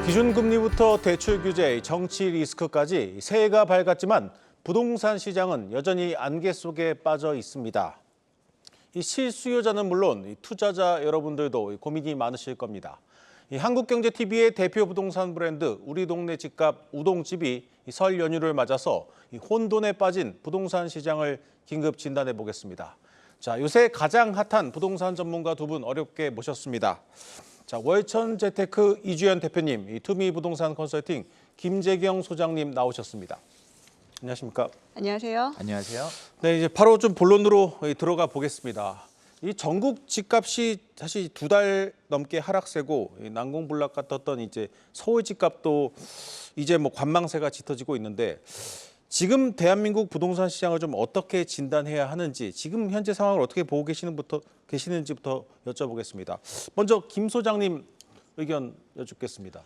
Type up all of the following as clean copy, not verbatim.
기준금리부터 대출 규제, 정치 리스크까지 새해가 밝았지만 부동산 시장은 여전히 안개 속에 빠져 있습니다. 이 실수요자는 물론 투자자 여러분들도 고민이 많으실 겁니다. 한국경제TV의 대표 부동산 브랜드 우리 동네 집값 우동집이 설 연휴를 맞아서 혼돈에 빠진 부동산 시장을 긴급 진단해 보겠습니다. 자, 요새 가장 핫한 부동산 전문가 두 분 어렵게 모셨습니다. 자, 월천 재테크 이주연 대표님, 투미 부동산 컨설팅 김재경 소장님 나오셨습니다. 안녕하십니까? 안녕하세요. 안녕하세요. 네, 이제 바로 좀 본론으로 들어가 보겠습니다. 이 전국 집값이 사실 2달 넘게 하락세고 난공불락 같았던 이제 서울 집값도 이제 뭐 관망세가 짙어지고 있는데 지금 대한민국 부동산 시장을 좀 어떻게 진단해야 하는지 지금 현재 상황을 어떻게 보고 계시는지부터 여쭤보겠습니다. 먼저 김 소장님 의견 여쭙겠습니다.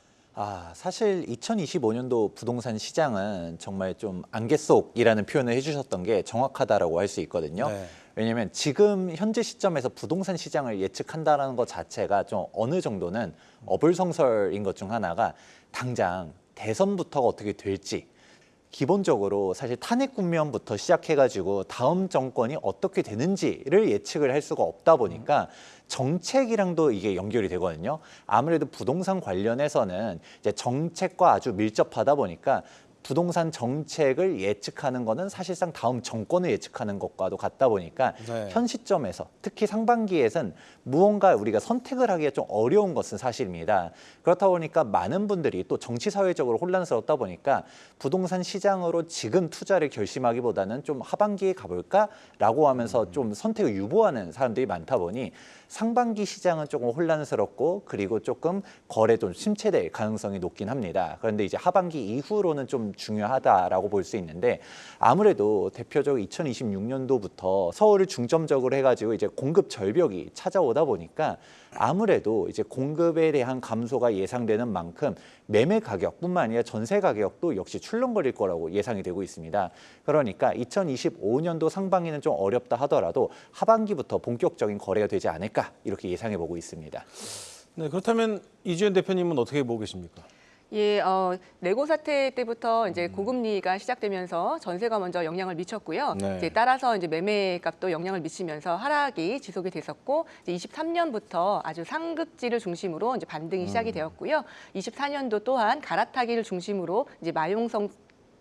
사실 2025년도 부동산 시장은 정말 좀 안개 속이라는 표현을 해주셨던 게 정확하다라고 할 수 있거든요. 네. 왜냐하면 지금 현재 시점에서 부동산 시장을 예측한다는 것 자체가 좀 어느 정도는 어불성설인 것 중 하나가 당장 대선부터가 어떻게 될지 기본적으로 사실 탄핵 국면부터 시작해가지고 다음 정권이 어떻게 되는지를 예측을 할 수가 없다 보니까 정책이랑도 이게 연결이 되거든요. 아무래도 부동산 관련해서는 이제 정책과 아주 밀접하다 보니까 부동산 정책을 예측하는 거는 사실상 다음 정권을 예측하는 것과도 같다 보니까 네. 현 시점에서 특히 상반기에선 무언가 우리가 선택을 하기가 좀 어려운 것은 사실입니다. 그렇다 보니까 많은 분들이 또 정치 사회적으로 혼란스럽다 보니까 부동산 시장으로 지금 투자를 결심하기보다는 좀 하반기에 가볼까라고 하면서 좀 선택을 유보하는 사람들이 많다 보니 상반기 시장은 조금 혼란스럽고 그리고 조금 거래 좀 침체될 가능성이 높긴 합니다. 그런데 이제 하반기 이후로는 좀 중요하다라고 볼 수 있는데 아무래도 대표적으로 2026년도부터 서울을 중점적으로 해가지고 이제 공급 절벽이 찾아오다 보니까 아무래도 이제 공급에 대한 감소가 예상되는 만큼 매매 가격뿐만 아니라 전세 가격도 역시 출렁거릴 거라고 예상이 되고 있습니다. 그러니까 2025년도 상반기는 좀 어렵다 하더라도 하반기부터 본격적인 거래가 되지 않을까 이렇게 예상해 보고 있습니다. 네, 그렇다면 이주연 대표님은 어떻게 보고 계십니까? 예, 레고 사태 때부터 이제 고금리가 시작되면서 전세가 먼저 영향을 미쳤고요. 네. 이제 따라서 이제 매매값도 영향을 미치면서 하락이 지속이 됐었고, 이제 23년부터 아주 상급지를 중심으로 이제 반등이 시작이 되었고요. 24년도 또한 갈아타기를 중심으로 이제 마용성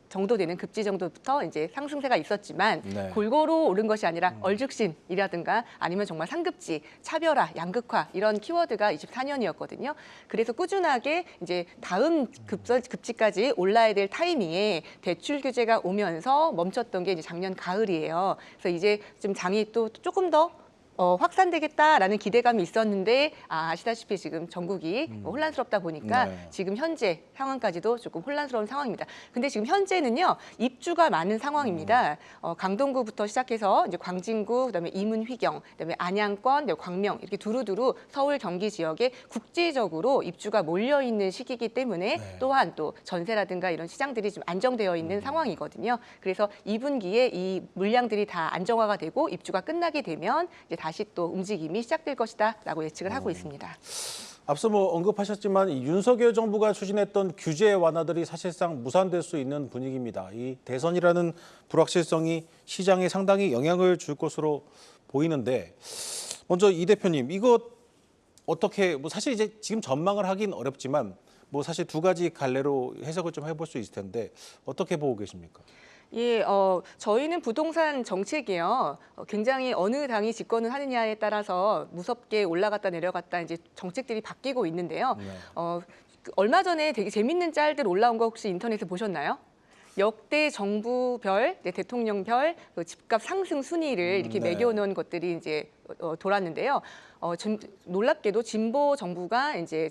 정도 되는 급지 정도부터 이제 상승세가 있었지만 네. 골고루 오른 것이 아니라 얼죽신이라든가 아니면 정말 상급지, 차별화, 양극화 이런 키워드가 24년이었거든요. 그래서 꾸준하게 이제 다음 급지까지 올라야 될 타이밍에 대출 규제가 오면서 멈췄던 게 이제 작년 가을이에요. 그래서 이제 좀 장이 또 조금 더 확산되겠다라는 기대감이 있었는데 아시다시피 지금 전국이 혼란스럽다 보니까 네. 지금 현재 상황까지도 조금 혼란스러운 상황입니다. 근데 지금 현재는요 입주가 많은 상황입니다. 강동구부터 시작해서 이제 광진구, 그다음에 이문, 휘경, 그다음에 안양권, 광명 이렇게 두루두루 서울, 경기 지역에 국지적으로 입주가 몰려 있는 시기이기 때문에 네. 또한 또 전세라든가 이런 시장들이 좀 안정되어 있는 상황이거든요. 그래서 2분기에 이 물량들이 다 안정화가 되고 입주가 끝나게 되면 이제 다시 또 움직임이 시작될 것이다라고 예측을 하고 있습니다. 앞서 뭐 언급하셨지만 이 윤석열 정부가 추진했던 규제 완화들이 사실상 무산될 수 있는 분위기입니다. 이 대선이라는 불확실성이 시장에 상당히 영향을 줄 것으로 보이는데 먼저 이 대표님 이거 어떻게 뭐 사실 이제 지금 전망을 하긴 어렵지만 뭐 사실 두 가지 갈래로 해석을 좀 해볼 수 있을 텐데 어떻게 보고 계십니까? 예, 저희는 부동산 정책이요. 굉장히 어느 당이 집권을 하느냐에 따라서 무섭게 올라갔다 내려갔다 이제 정책들이 바뀌고 있는데요. 네. 얼마 전에 되게 재밌는 짤들 올라온 거 혹시 인터넷에 보셨나요? 역대 정부별, 대통령별 그 집값 상승 순위를 이렇게 네. 매겨놓은 것들이 이제 돌았는데요. 놀랍게도 진보 정부가 이제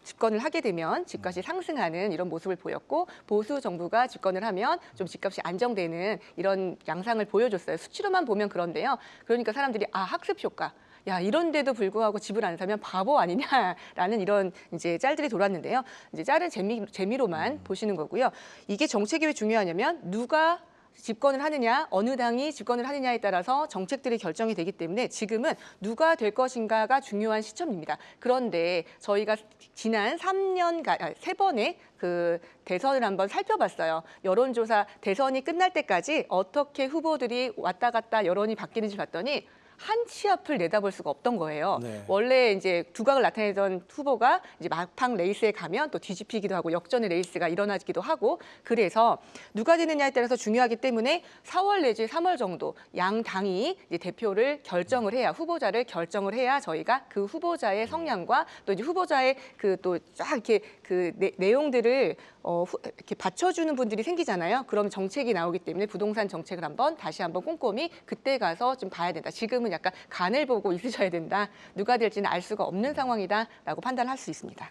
집권을 하게 되면 집값이 상승하는 이런 모습을 보였고 보수 정부가 집권을 하면 좀 집값이 안정되는 이런 양상을 보여줬어요. 수치로만 보면 그런데요. 그러니까 사람들이 학습 효과. 야, 이런데도 불구하고 집을 안 사면 바보 아니냐라는 이런 이제 짤들이 돌았는데요. 이제 짤은 재미로만 보시는 거고요. 이게 정책이 왜 중요하냐면 누가 집권을 하느냐, 어느 당이 집권을 하느냐에 따라서 정책들이 결정이 되기 때문에 지금은 누가 될 것인가가 중요한 시점입니다. 그런데 저희가 지난 3년간, 3번의 그 대선을 한번 살펴봤어요. 여론조사 대선이 끝날 때까지 어떻게 후보들이 왔다 갔다 여론이 바뀌는지 봤더니 한 치 앞을 내다볼 수가 없던 거예요. 네. 원래 이제 두각을 나타내던 후보가 이제 막판 레이스에 가면 또 뒤집히기도 하고 역전의 레이스가 일어나기도 하고 그래서 누가 되느냐에 따라서 중요하기 때문에 4월 내지 3월 정도 양 당이 이제 대표를 결정을 해야 후보자를 결정을 해야 저희가 그 후보자의 성향과 또 이제 후보자의 그 또 쫙 이렇게 그 내용들을 이렇게 받쳐주는 분들이 생기잖아요. 그럼 정책이 나오기 때문에 부동산 정책을 다시 한번 꼼꼼히 그때 가서 좀 봐야 된다. 지금은 약간 간을 보고 있으셔야 된다. 누가 될지는 알 수가 없는 상황이다라고 판단할 수 있습니다.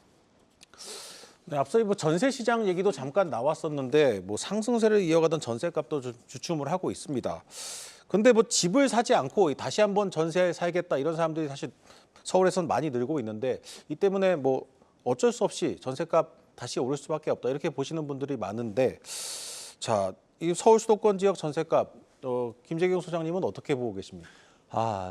네, 앞서 뭐 전세 시장 얘기도 잠깐 나왔었는데 뭐 상승세를 이어가던 전세값도 주춤을 하고 있습니다. 근데 뭐 집을 사지 않고 다시 한번 전세 살겠다 이런 사람들이 사실 서울에서는 많이 늘고 있는데 이 때문에 뭐 어쩔 수 없이 전세값 다시 오를 수밖에 없다 이렇게 보시는 분들이 많은데 자, 이 서울 수도권 지역 전세값 김재경 소장님은 어떻게 보고 계십니까?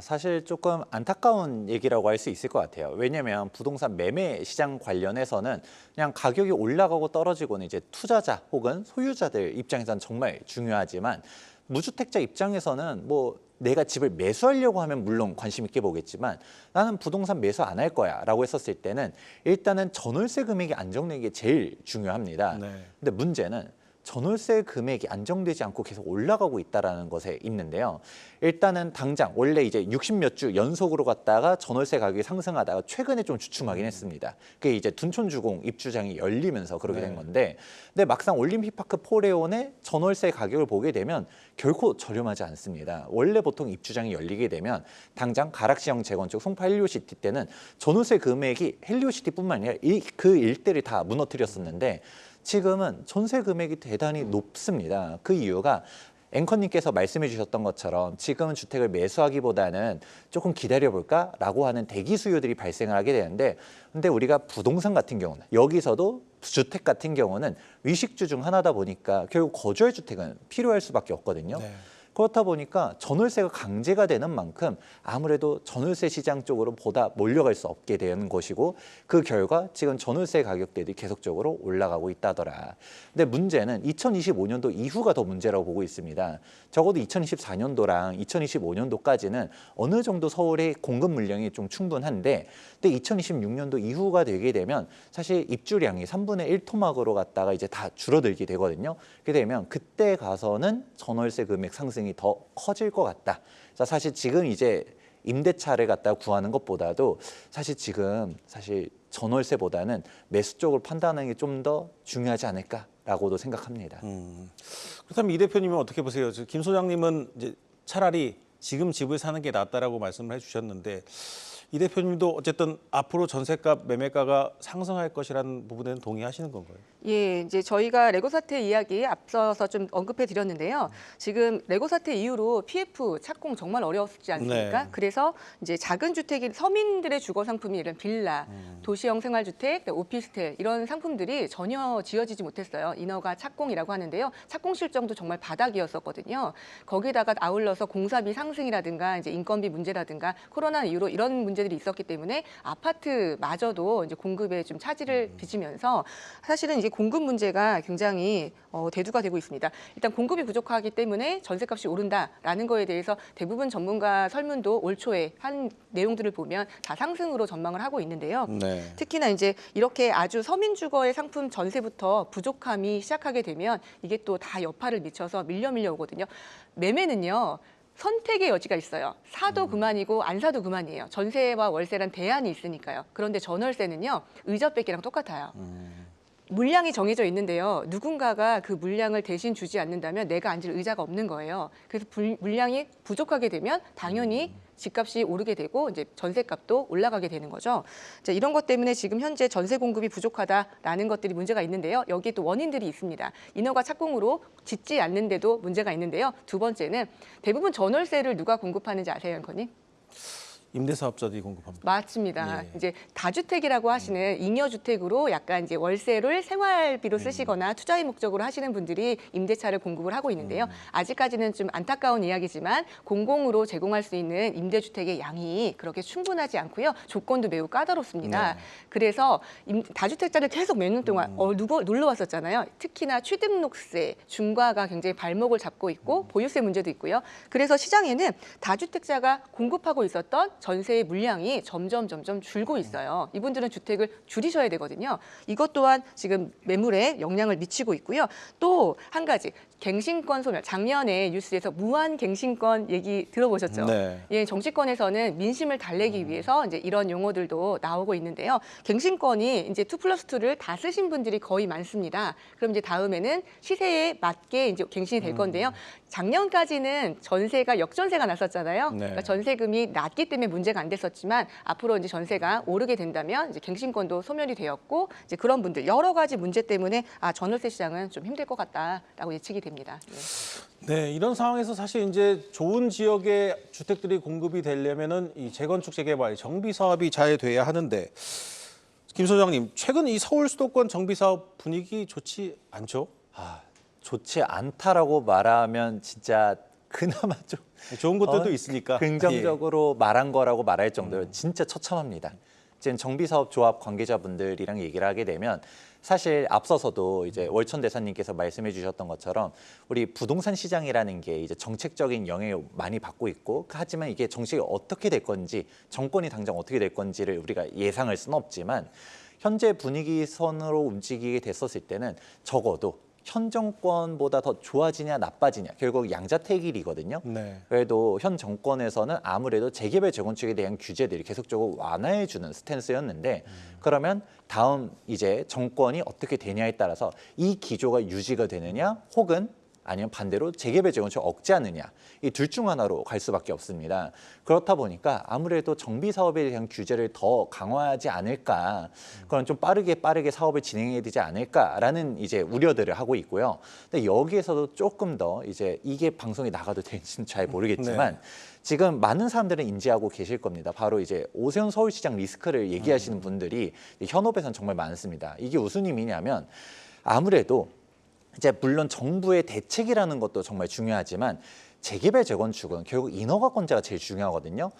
사실 조금 안타까운 얘기라고 할 수 있을 것 같아요. 왜냐하면 부동산 매매 시장 관련해서는 그냥 가격이 올라가고 떨어지고는 이제 투자자 혹은 소유자들 입장에서는 정말 중요하지만 무주택자 입장에서는 뭐 내가 집을 매수하려고 하면 물론 관심 있게 보겠지만 나는 부동산 매수 안 할 거야 라고 했었을 때는 일단은 전월세 금액이 안정되는 게 제일 중요합니다. 네. 근데 문제는 전월세 금액이 안정되지 않고 계속 올라가고 있다는 것에 있는데요. 일단은 당장 원래 이제 60몇 주 연속으로 갔다가 전월세 가격이 상승하다가 최근에 좀 주춤하긴 했습니다. 그게 이제 둔촌주공 입주장이 열리면서 그렇게 된 건데 근데 막상 올림픽파크 포레온의 전월세 가격을 보게 되면 결코 저렴하지 않습니다. 원래 보통 입주장이 열리게 되면 당장 가락시형 재건축 송파 헬리오시티 때는 전월세 금액이 헬리오시티뿐만 아니라 그 일대를 다 무너뜨렸었는데 지금은 전세 금액이 대단히 높습니다. 그 이유가 앵커님께서 말씀해 주셨던 것처럼 지금은 주택을 매수하기보다는 조금 기다려볼까라고 하는 대기 수요들이 발생을 하게 되는데 근데 우리가 부동산 같은 경우는 여기서도 주택 같은 경우는 위식주 중 하나다 보니까 결국 거주할 주택은 필요할 수밖에 없거든요. 네. 그렇다 보니까 전월세가 강제가 되는 만큼 아무래도 전월세 시장 쪽으로 보다 몰려갈 수 없게 되는 것이고 그 결과 지금 전월세 가격대들이 계속적으로 올라가고 있다더라. 근데 문제는 2025년도 이후가 더 문제라고 보고 있습니다. 적어도 2024년도랑 2025년도까지는 어느 정도 서울의 공급 물량이 좀 충분한데 근데 2026년도 이후가 되게 되면 사실 입주량이 3분의 1 토막으로 갔다가 이제 다 줄어들게 되거든요. 그렇게 되면 그때 가서는 전월세 금액 상승이 더 커질 것 같다. 사실 지금 이제 임대차를 갖다 구하는 것보다도 사실 지금 전월세보다는 매수 쪽을 판단하는 게 좀 더 중요하지 않을까라고도 생각합니다. 그렇다면 이 대표님은 어떻게 보세요? 김 소장님은 이제 차라리 지금 집을 사는 게 낫다라고 말씀을 해주셨는데 이 대표님도 어쨌든 앞으로 전세값, 매매가가 상승할 것이라는 부분에는 동의하시는 건가요? 예, 이제 저희가 레고 사태 이야기 앞서서 좀 언급해 드렸는데요. 지금 레고 사태 이후로 PF 착공 정말 어려웠지 않습니까? 네. 그래서 이제 작은 주택이 서민들의 주거 상품이 이런 빌라, 도시형 생활주택, 오피스텔 이런 상품들이 전혀 지어지지 못했어요. 인허가 착공이라고 하는데요. 착공 실정도 정말 바닥이었었거든요. 거기다가 아울러서 공사비 상승이라든가 이제 인건비 문제라든가 코로나 이후로 이런 문제들이 있었기 때문에 아파트마저도 이제 공급에 좀 차질을 빚으면서 사실은 이제 공급 문제가 굉장히 대두가 되고 있습니다. 일단 공급이 부족하기 때문에 전세값이 오른다라는 거에 대해서 대부분 전문가 설문도 올 초에 한 내용들을 보면 다 상승으로 전망을 하고 있는데요. 네. 특히나 이제 이렇게 아주 서민 주거의 상품 전세부터 부족함이 시작하게 되면 이게 또 다 여파를 미쳐서 밀려 오거든요. 매매는요. 선택의 여지가 있어요. 사도 그만이고 안 사도 그만이에요. 전세와 월세란 대안이 있으니까요. 그런데 전월세는요. 의젓뺏기랑 똑같아요. 물량이 정해져 있는데요. 누군가가 그 물량을 대신 주지 않는다면 내가 앉을 의자가 없는 거예요. 그래서 물량이 부족하게 되면 당연히 집값이 오르게 되고 이제 전세값도 올라가게 되는 거죠. 자, 이런 것 때문에 지금 현재 전세 공급이 부족하다라는 것들이 문제가 있는데요. 여기에 또 원인들이 있습니다. 인허가 착공으로 짓지 않는데도 문제가 있는데요. 두 번째는 대부분 전월세를 누가 공급하는지 아세요, 앵커님? 임대사업자들이 공급합니다. 맞습니다. 예. 이제 다주택이라고 하시는 잉여주택으로 약간 이제 월세를 생활비로 쓰시거나 투자의 목적으로 하시는 분들이 임대차를 공급을 하고 있는데요. 아직까지는 좀 안타까운 이야기지만 공공으로 제공할 수 있는 임대주택의 양이 그렇게 충분하지 않고요. 조건도 매우 까다롭습니다. 네. 그래서 다주택자를 계속 몇 년 동안 놀러 왔었잖아요. 특히나 취등록세, 중과가 굉장히 발목을 잡고 있고 보유세 문제도 있고요. 그래서 시장에는 다주택자가 공급하고 있었던 전세의 물량이 점점 줄고 있어요. 이분들은 주택을 줄이셔야 되거든요. 이것 또한 지금 매물에 영향을 미치고 있고요. 또 한 가지 갱신권 소멸. 작년에 뉴스에서 무한 갱신권 얘기 들어보셨죠? 네. 예, 정치권에서는 민심을 달래기 위해서 이제 이런 용어들도 나오고 있는데요. 갱신권이 이제 2+2를 다 쓰신 분들이 거의 많습니다. 그럼 이제 다음에는 시세에 맞게 이제 갱신이 될 건데요. 작년까지는 전세가 역전세가 났었잖아요. 네. 그러니까 전세금이 낮기 때문에 문제가 안 됐었지만 앞으로 이제 전세가 오르게 된다면 이제 갱신권도 소멸이 되었고 이제 그런 분들 여러 가지 문제 때문에 전월세 시장은 좀 힘들 것 같다라고 예측이 됩니다. 예. 네, 이런 상황에서 사실 이제 좋은 지역의 주택들이 공급이 되려면은 이 재건축 재개발 정비 사업이 잘 돼야 하는데 김 소장님, 최근 이 서울 수도권 정비 사업 분위기 좋지 않죠? 좋지 않다라고 말하면 진짜 그나마 좀 좋은 것들도 있으니까 긍정적으로 말한 거라고 말할 정도로 진짜 처참합니다. 지금 정비사업조합 관계자분들이랑 얘기를 하게 되면 사실 앞서서도 이제 월천 대사님께서 말씀해 주셨던 것처럼 우리 부동산 시장이라는 게 이제 정책적인 영향을 많이 받고 있고 하지만 이게 정책이 어떻게 될 건지 정권이 당장 어떻게 될 건지를 우리가 예상할 수는 없지만 현재 분위기 선으로 움직이게 됐었을 때는 적어도 현 정권보다 더 좋아지냐 나빠지냐 결국 양자택일이거든요. 네. 그래도 현 정권에서는 아무래도 재개발 재건축에 대한 규제들이 계속적으로 완화해주는 스탠스였는데 그러면 다음 이제 정권이 어떻게 되냐에 따라서 이 기조가 유지가 되느냐 혹은 아니면 반대로 재개발 재건축을 억제하느냐 이 둘 중 하나로 갈 수밖에 없습니다. 그렇다 보니까 아무래도 정비 사업에 대한 규제를 더 강화하지 않을까 그런 좀 빠르게 사업을 진행해야 되지 않을까라는 이제 우려들을 하고 있고요. 근데 여기에서도 조금 더 이제 이게 방송에 나가도 되는지는 잘 모르겠지만 지금 많은 사람들은 인지하고 계실 겁니다. 바로 이제 오세훈 서울시장 리스크를 얘기하시는 분들이 현업에서는 정말 많습니다. 이게 무슨 의미냐면 아무래도 이제 물론 정부의 대책이라는 것도 정말 중요하지만 재개발 재건축은 결국 인허가권자가 제일 중요하거든요.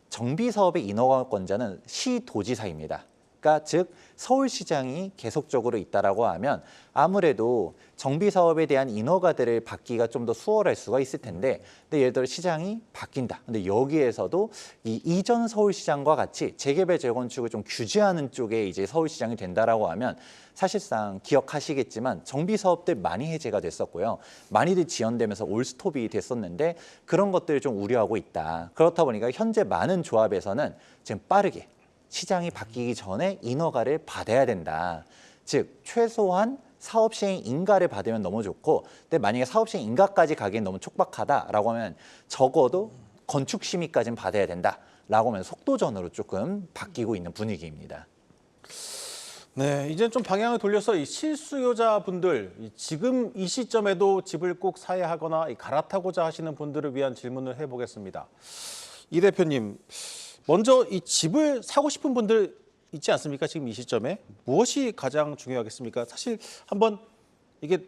정비 사업의 인허가권자는 시도지사입니다. 그러니까 즉 서울시장이 계속적으로 있다라고 하면 아무래도 정비 사업에 대한 인허가들을 받기가 좀 더 수월할 수가 있을 텐데 근데 예를 들어 시장이 바뀐다. 근데 여기에서도 이 이전 서울시장과 같이 재개발 재건축을 좀 규제하는 쪽에 이제 서울시장이 된다라고 하면 사실상 기억하시겠지만 정비 사업들 많이 해제가 됐었고요. 많이들 지연되면서 올스톱이 됐었는데 그런 것들을 좀 우려하고 있다. 그렇다 보니까 현재 많은 조합에서는 지금 빠르게 시장이 바뀌기 전에 인허가를 받아야 된다. 즉 최소한 사업 시행 인가를 받으면 너무 좋고 근데 만약에 사업 시행 인가까지 가기엔 너무 촉박하다라고 하면 적어도 건축 심의까지는 받아야 된다라고 하면 속도전으로 조금 바뀌고 있는 분위기입니다. 네, 이제 좀 방향을 돌려서 이 실수요자분들 지금 이 시점에도 집을 꼭 사야 하거나 갈아타고자 하시는 분들을 위한 질문을 해보겠습니다. 이 대표님, 먼저 이 집을 사고 싶은 분들 있지 않습니까? 지금 이 시점에 무엇이 가장 중요하겠습니까? 사실 한번 이게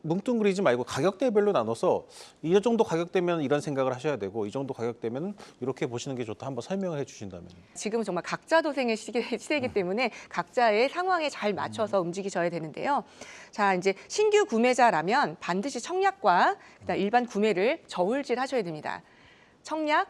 뭉뚱그리지 말고 가격대별로 나눠서 이 정도 가격대면 이런 생각을 하셔야 되고 이 정도 가격대면 이렇게 보시는 게 좋다 한번 설명을 해주신다면. 지금은 정말 각자 도생의 시대이기 때문에 각자의 상황에 잘 맞춰서 움직이셔야 되는데요. 자, 이제 신규 구매자라면 반드시 청약과 그다음 일반 구매를 저울질 하셔야 됩니다. 청약,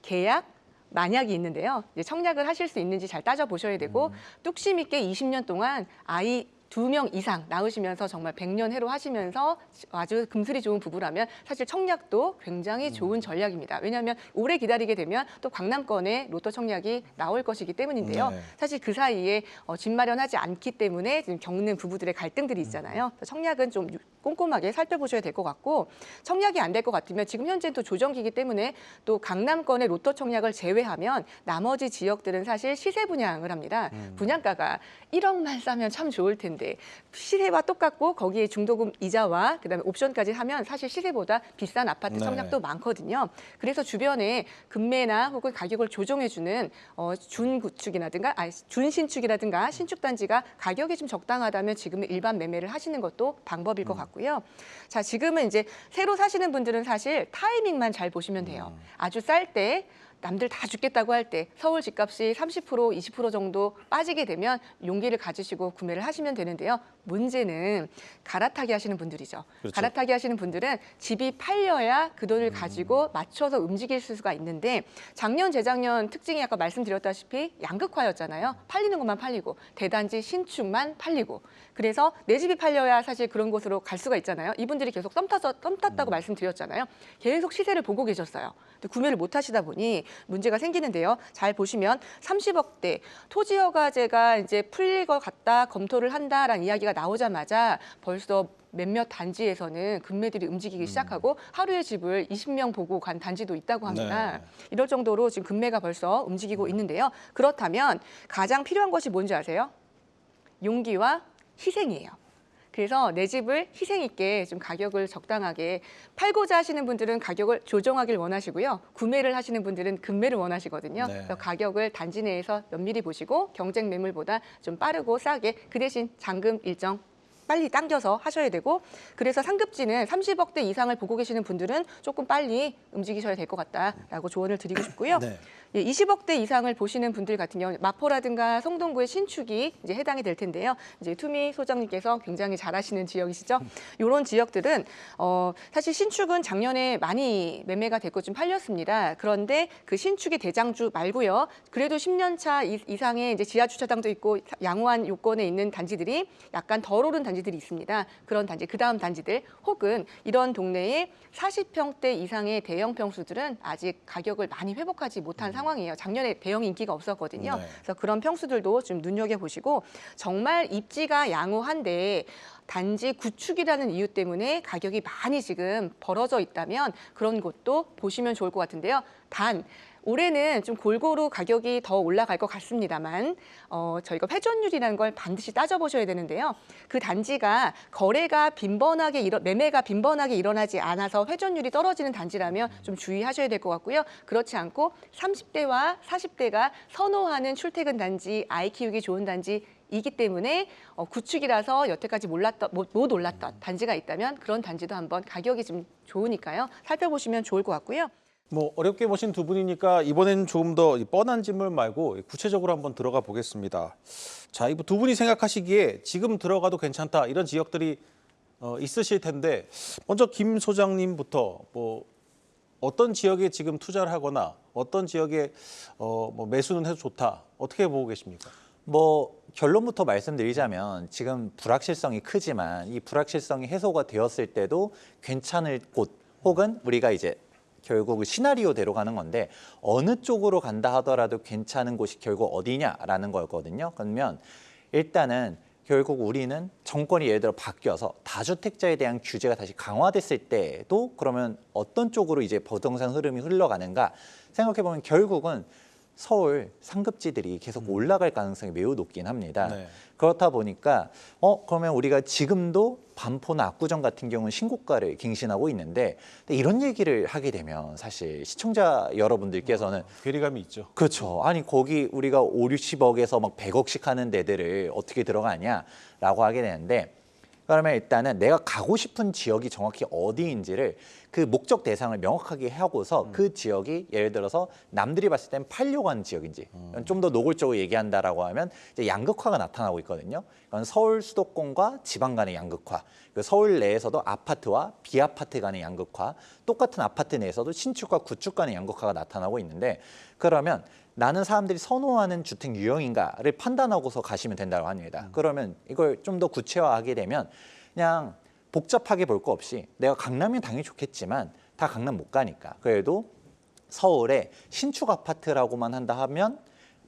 계약, 만약이 있는데요. 이제 청약을 하실 수 있는지 잘 따져보셔야 되고 뚝심 있게 20년 동안 아이 2명 이상 낳으시면서 정말 100년 해로 하시면서 아주 금슬이 좋은 부부라면 사실 청약도 굉장히 좋은 전략입니다. 왜냐하면 오래 기다리게 되면 또 강남권에 로또 청약이 나올 것이기 때문인데요. 네. 사실 그 사이에 집 마련하지 않기 때문에 지금 겪는 부부들의 갈등들이 있잖아요. 청약은 좀 꼼꼼하게 살펴보셔야 될 것 같고 청약이 안 될 것 같으면 지금 현재 또 조정기이기 때문에 또 강남권의 로또 청약을 제외하면 나머지 지역들은 사실 시세 분양을 합니다. 분양가가 1억만 싸면 참 좋을 텐데 좋은데 시세와 똑같고 거기에 중도금 이자와 그다음에 옵션까지 하면 사실 시세보다 비싼 아파트 네. 청약도 많거든요. 그래서 주변에 금매나 혹은 가격을 조정해주는 준구축이라든가 준신축이라든가 신축 단지가 가격이 좀 적당하다면 지금은 일반 매매를 하시는 것도 방법일 것 같고요. 자, 지금은 이제 새로 사시는 분들은 사실 타이밍만 잘 보시면 돼요. 아주 쌀 때 남들 다 죽겠다고 할 때 서울 집값이 30%, 20% 정도 빠지게 되면 용기를 가지시고 구매를 하시면 되는데요. 문제는 갈아타기 하시는 분들이죠. 그렇죠. 갈아타기 하시는 분들은 집이 팔려야 그 돈을 가지고 맞춰서 움직일 수가 있는데 작년, 재작년 특징이 아까 말씀드렸다시피 양극화였잖아요. 팔리는 것만 팔리고 대단지 신축만 팔리고 그래서 내 집이 팔려야 사실 그런 곳으로 갈 수가 있잖아요. 이분들이 계속 썸 탔다고 말씀드렸잖아요. 계속 시세를 보고 계셨어요. 근데 구매를 못 하시다 보니 문제가 생기는데요. 잘 보시면 30억대 토지 허가제가 이제 풀릴 것 같다, 검토를 한다라는 이야기가 나오자마자 벌써 몇몇 단지에서는 금매들이 움직이기 시작하고 하루에 집을 20명 보고 간 단지도 있다고 합니다. 네. 이럴 정도로 지금 금매가 벌써 움직이고 있는데요. 그렇다면 가장 필요한 것이 뭔지 아세요? 용기와 희생이에요. 그래서 내 집을 희생 있게 좀 가격을 적당하게 팔고자 하시는 분들은 가격을 조정하길 원하시고요. 구매를 하시는 분들은 금매를 원하시거든요. 네. 그래서 가격을 단지 내에서 면밀히 보시고 경쟁 매물보다 좀 빠르고 싸게 그 대신 잔금 일정 빨리 당겨서 하셔야 되고 그래서 상급지는 30억대 이상을 보고 계시는 분들은 조금 빨리 움직이셔야 될 것 같다라고 조언을 드리고 싶고요. 네. 예, 20억대 이상을 보시는 분들 같은 경우 마포라든가 성동구의 신축이 이제 해당이 될 텐데요. 이제 투미 소장님께서 굉장히 잘하시는 지역이시죠. 이런 지역들은 사실 신축은 작년에 많이 매매가 됐고 좀 팔렸습니다. 그런데 그 신축의 대장주 말고요. 그래도 10년 차 이상의 이제 지하 주차장도 있고 양호한 요건에 있는 단지들이 약간 덜 오른 단지들이 있습니다. 그런 단지, 그 다음 단지들 혹은 이런 동네에 40평대 이상의 대형 평수들은 아직 가격을 많이 회복하지 못한 상황이에요. 작년에 대형 인기가 없었거든요. 네. 그래서 그런 평수들도 좀 눈여겨보시고 정말 입지가 양호한데 단지 구축이라는 이유 때문에 가격이 많이 지금 벌어져 있다면 그런 곳도 보시면 좋을 것 같은데요. 단 올해는 좀 골고루 가격이 더 올라갈 것 같습니다만 저희가 회전율이라는 걸 반드시 따져보셔야 되는데요. 그 단지가 거래가 빈번하게 매매가 빈번하게 일어나지 않아서 회전율이 떨어지는 단지라면 좀 주의하셔야 될 것 같고요. 그렇지 않고 30대와 40대가 선호하는 출퇴근 단지, 아이 키우기 좋은 단지 이기 때문에 구축이라서 여태까지 못 올랐던 단지가 있다면 그런 단지도 한번 가격이 좀 좋으니까요. 살펴보시면 좋을 것 같고요. 뭐 어렵게 보신 두 분이니까 이번에는 조금 더 뻔한 질문 말고 구체적으로 한번 들어가 보겠습니다. 자, 이두 분이 생각하시기에 지금 들어가도 괜찮다 이런 지역들이 있으실 텐데 먼저 김 소장님부터 뭐 어떤 지역에 지금 투자를 하거나 어떤 지역에 뭐 매수는 해도 좋다 어떻게 보고 계십니까? 뭐 결론부터 말씀드리자면 지금 불확실성이 크지만 이 불확실성이 해소가 되었을 때도 괜찮을 곳 혹은 우리가 이제 결국 시나리오대로 가는 건데 어느 쪽으로 간다 하더라도 괜찮은 곳이 결국 어디냐라는 거였거든요. 그러면 일단은 결국 우리는 정권이 예를 들어 바뀌어서 다주택자에 대한 규제가 다시 강화됐을 때도 그러면 어떤 쪽으로 이제 부동산 흐름이 흘러가는가 생각해 보면 결국은 서울 상급지들이 계속 올라갈 가능성이 매우 높긴 합니다. 네. 그렇다 보니까 그러면 우리가 지금도 반포나 압구정 같은 경우는 신고가를 갱신하고 있는데 근데 이런 얘기를 하게 되면 사실 시청자 여러분들께서는 괴리감이 있죠. 그렇죠. 아니 거기 우리가 5, 60억에서 막 100억씩 하는 데들을 어떻게 들어가냐라고 하게 되는데 그러면 일단은 내가 가고 싶은 지역이 정확히 어디인지를 그 목적 대상을 명확하게 하고서 그 지역이 예를 들어서 남들이 봤을 땐 팔려고 하는 지역인지 좀 더 노골적으로 얘기한다라고 하면 이제 양극화가 나타나고 있거든요. 그건 서울 수도권과 지방 간의 양극화, 그 서울 내에서도 아파트와 비아파트 간의 양극화, 똑같은 아파트 내에서도 신축과 구축 간의 양극화가 나타나고 있는데 그러면 나는 사람들이 선호하는 주택 유형인가를 판단하고서 가시면 된다고 합니다. 그러면 이걸 좀 더 구체화하게 되면 그냥 복잡하게 볼 거 없이 내가 강남이면 당연히 좋겠지만 다 강남 못 가니까 그래도 서울에 신축 아파트라고만 한다 하면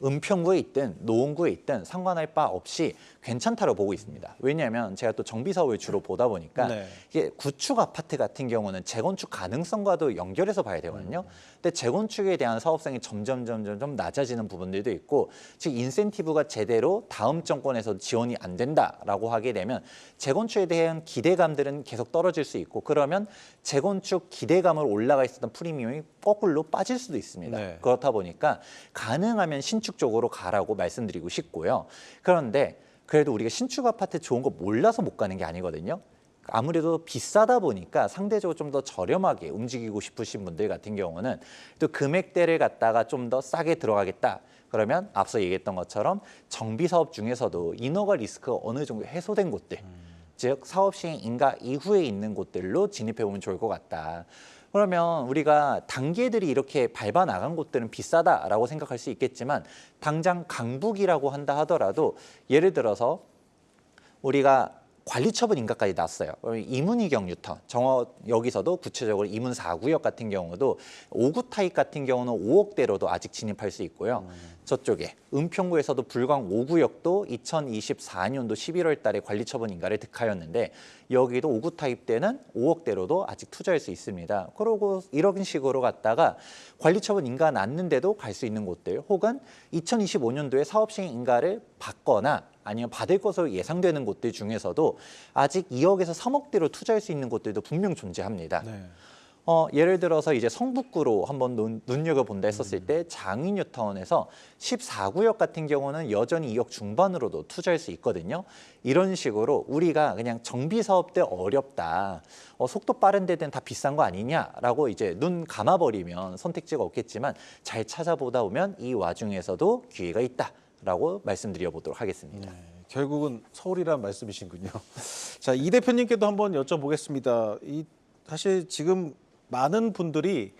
은평구에 있든 노원구에 있든 상관할 바 없이 괜찮다고 보고 있습니다. 왜냐하면 제가 또 정비 사업을 주로 보다 보니까 네. 이게 구축 아파트 같은 경우는 재건축 가능성과도 연결해서 봐야 되거든요. 근데 재건축에 대한 사업성이 점점 낮아지는 부분들도 있고, 즉 인센티브가 제대로 다음 정권에서 지원이 안 된다라고 하게 되면 재건축에 대한 기대감들은 계속 떨어질 수 있고, 그러면 재건축 기대감을 올라가 있었던 프리미엄이 거꾸로 빠질 수도 있습니다. 네. 그렇다 보니까 가능하면 신축 쪽으로 가라고 말씀드리고 싶고요. 그런데 그래도 우리가 신축 아파트 좋은 거 몰라서 못 가는 게 아니거든요. 아무래도 비싸다 보니까 상대적으로 좀 더 저렴하게 움직이고 싶으신 분들 같은 경우는 또 금액대를 갖다가 좀 더 싸게 들어가겠다. 그러면 앞서 얘기했던 것처럼 정비 사업 중에서도 인허가 리스크가 어느 정도 해소된 곳들, 즉 사업 시행 인가 이후에 있는 곳들로 진입해 보면 좋을 것 같다. 그러면 우리가 단계들이 이렇게 밟아 나간 곳들은 비싸다라고 생각할 수 있겠지만, 당장 강북이라고 한다 하더라도 예를 들어서 우리가 관리처분 인가까지 났어요. 이문희경 뉴턴, 여기서도 구체적으로 이문 4구역 같은 경우도 5구 타입 같은 경우는 5억대로도 아직 진입할 수 있고요. 저쪽에 은평구에서도 불광 5구역도 2024년도 11월 달에 관리처분 인가를 득하였는데, 여기도 5구 타입 때는 5억대로도 아직 투자할 수 있습니다. 그러고 이런 식으로 갔다가 관리처분 인가 났는데도 갈 수 있는 곳들, 혹은 2025년도에 사업시행 인가를 받거나 아니면 받을 것으로 예상되는 곳들 중에서도 아직 2억에서 3억대로 투자할 수 있는 곳들도 분명 존재합니다. 네. 예를 들어서 이제 성북구로 한번 눈여겨본다 했었을 때 장위 뉴타운에서 14구역 같은 경우는 여전히 2억 중반으로도 투자할 수 있거든요. 이런 식으로 우리가 그냥 정비 사업 때 어렵다, 속도 빠른 데는 다 비싼 거 아니냐라고 이제 눈 감아버리면 선택지가 없겠지만, 잘 찾아보다 보면 이 와중에서도 기회가 있다라고 말씀드려 보도록 하겠습니다. 네, 결국은 서울이란 말씀이신군요. 자, 이 대표님께도 한번 여쭤보겠습니다. 사실 지금 많은 분들이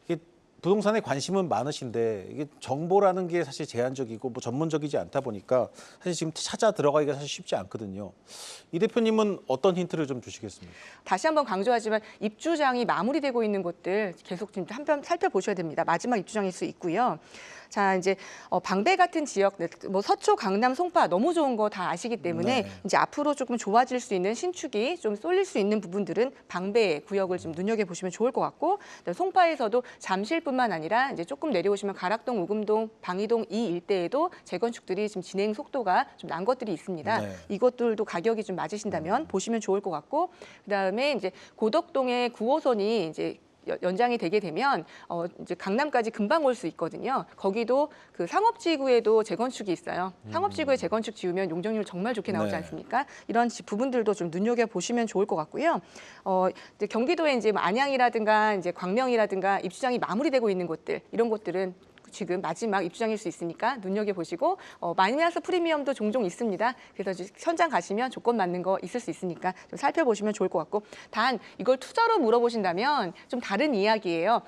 이게 부동산에 관심은 많으신데, 이게 정보라는 게 사실 제한적이고 뭐 전문적이지 않다 보니까 사실 지금 찾아 들어가기가 사실 쉽지 않거든요. 이 대표님은 어떤 힌트를 좀 주시겠습니까? 다시 한번 강조하지만 입주장이 마무리되고 있는 곳들 계속 좀 한번 살펴보셔야 됩니다. 마지막 입주장일 수 있고요. 자, 이제 방배 같은 지역, 뭐 서초, 강남, 송파 너무 좋은 거 다 아시기 때문에 네. 이제 앞으로 조금 좋아질 수 있는 신축이 좀 쏠릴 수 있는 부분들은 방배 구역을 좀 눈여겨 보시면 좋을 것 같고, 송파에서도 잠실뿐만 아니라 이제 조금 내려오시면 가락동, 우금동, 방이동 이 일대에도 재건축들이 지금 진행 속도가 좀 난 것들이 있습니다. 네. 이것들도 가격이 좀 맞으신다면 보시면 좋을 것 같고, 그다음에 이제 고덕동의 9호선이 이제 연장이 되게 되면 이제 강남까지 금방 올 수 있거든요. 거기도 그 상업지구에도 재건축이 있어요. 상업지구에 재건축 지으면 용적률 정말 좋게 나오지 네. 않습니까? 이런 부분들도 좀 눈여겨 보시면 좋을 것 같고요. 이제 경기도에 이제 안양이라든가 이제 광명이라든가 입주장이 마무리되고 있는 곳들, 이런 곳들은 지금 마지막 입주장일 수 있으니까 눈여겨보시고, 마이너스 프리미엄도 종종 있습니다. 그래서 현장 가시면 조건 맞는 거 있을 수 있으니까 좀 살펴보시면 좋을 것 같고, 단 이걸 투자로 물어보신다면 좀 다른 이야기예요.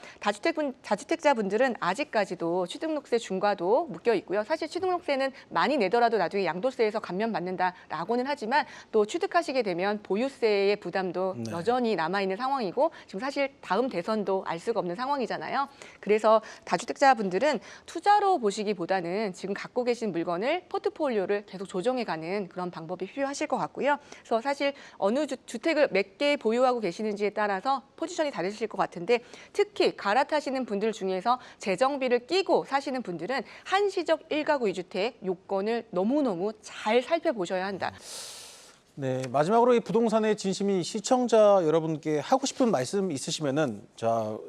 다주택자분들은 아직까지도 취득록세 중과도 묶여 있고요. 사실 취득록세는 많이 내더라도 나중에 양도세에서 감면받는다라고는 하지만, 또 취득하시게 되면 보유세의 부담도 네. 여전히 남아있는 상황이고, 지금 사실 다음 대선도 알 수가 없는 상황이잖아요. 그래서 다주택자분들은 투자로 보시기보다는 지금 갖고 계신 물건을, 포트폴리오를 계속 조정해가는 그런 방법이 필요하실 것 같고요. 그래서 사실 어느 주택을 몇 개 보유하고 계시는지에 따라서 포지션이 다르실 것 같은데, 특히 갈아타시는 분들 중에서 재정비를 끼고 사시는 분들은 한시적 1가구 2주택 요건을 너무너무 잘 살펴보셔야 한다. 네, 마지막으로 이 부동산의 진심인 시청자 여러분께 하고 싶은 말씀 있으시면은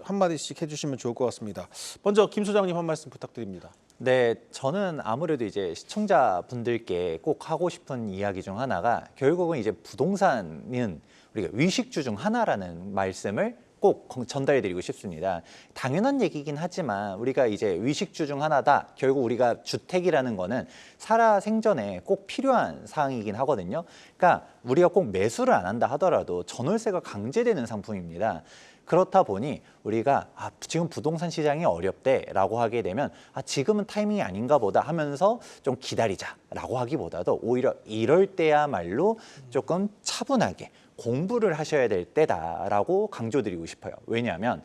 한마디씩 해주시면 좋을 것 같습니다. 먼저 김 소장님 한 말씀 부탁드립니다. 네, 저는 아무래도 이제 시청자분들께 꼭 하고 싶은 이야기 중 하나가, 결국은 이제 부동산은 우리가 위식주 중 하나라는 말씀을 꼭 전달해드리고 싶습니다. 당연한 얘기긴 하지만 우리가 이제 위식주 중 하나다. 결국 우리가 주택이라는 거는 살아 생전에 꼭 필요한 사항이긴 하거든요. 그러니까 우리가 꼭 매수를 안 한다 하더라도 전월세가 강제되는 상품입니다. 그렇다 보니 우리가 지금 부동산 시장이 어렵대라고 하게 되면 지금은 타이밍이 아닌가 보다 하면서 좀 기다리자라고 하기보다도 오히려 이럴 때야말로 조금 차분하게 공부를 하셔야 될 때다라고 강조드리고 싶어요. 왜냐하면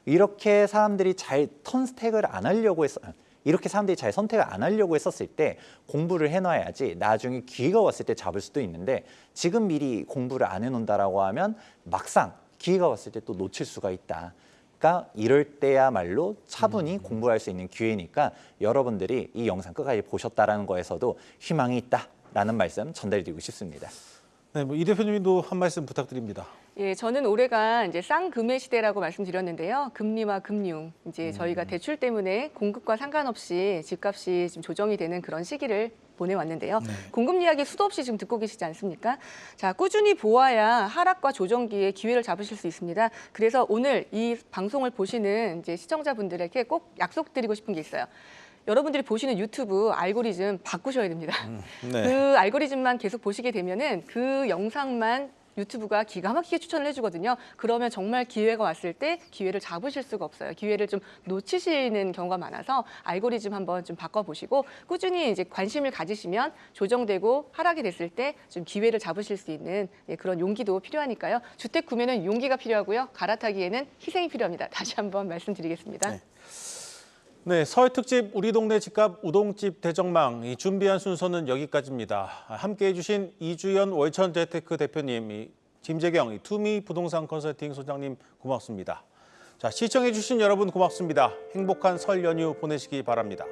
이렇게 사람들이 잘 턴스택을 안 하려고 해서, 이렇게 사람들이 잘 선택을 안 하려고 했었을 때 공부를 해놔야지 나중에 기회가 왔을 때 잡을 수도 있는데 지금 미리 공부를 안 해놓는다라고 하면 막상 기회가 왔을 때 또 놓칠 수가 있다. 그러니까 이럴 때야말로 차분히 공부할 수 있는 기회니까 여러분들이 이 영상 끝까지 보셨다라는 거에서도 희망이 있다라는 말씀 전달드리고 싶습니다. 네, 이 대표님도 한 말씀 부탁드립니다. 예, 저는 올해가 이제 쌍금의 시대라고 말씀드렸는데요. 금리와 금융, 이제 저희가 대출 때문에 공급과 상관없이 집값이 지금 조정이 되는 그런 시기를 보내왔는데요. 공급 이야기 수도 없이 지금 듣고 계시지 않습니까? 자, 꾸준히 보아야 하락과 조정기에 기회를 잡으실 수 있습니다. 그래서 오늘 이 방송을 보시는 이제 시청자분들에게 꼭 약속드리고 싶은 게 있어요. 여러분들이 보시는 유튜브 알고리즘 바꾸셔야 됩니다. 네. 그 알고리즘만 계속 보시게 되면은 그 영상만 유튜브가 기가 막히게 추천을 해주거든요. 그러면 정말 기회가 왔을 때 기회를 잡으실 수가 없어요. 기회를 좀 놓치시는 경우가 많아서 알고리즘 한번 좀 바꿔보시고 꾸준히 이제 관심을 가지시면 조정되고 하락이 됐을 때 좀 기회를 잡으실 수 있는 그런 용기도 필요하니까요. 주택 구매는 용기가 필요하고요. 갈아타기에는 희생이 필요합니다. 다시 한번 말씀드리겠습니다. 네. 네, 설 특집 우리 동네 집값 우동집 대정망 준비한 순서는 여기까지입니다. 함께해 주신 이주연 월천재테크 대표님, 김재경 투미 부동산 컨설팅 소장님 고맙습니다. 자, 시청해 주신 여러분 고맙습니다. 행복한 설 연휴 보내시기 바랍니다.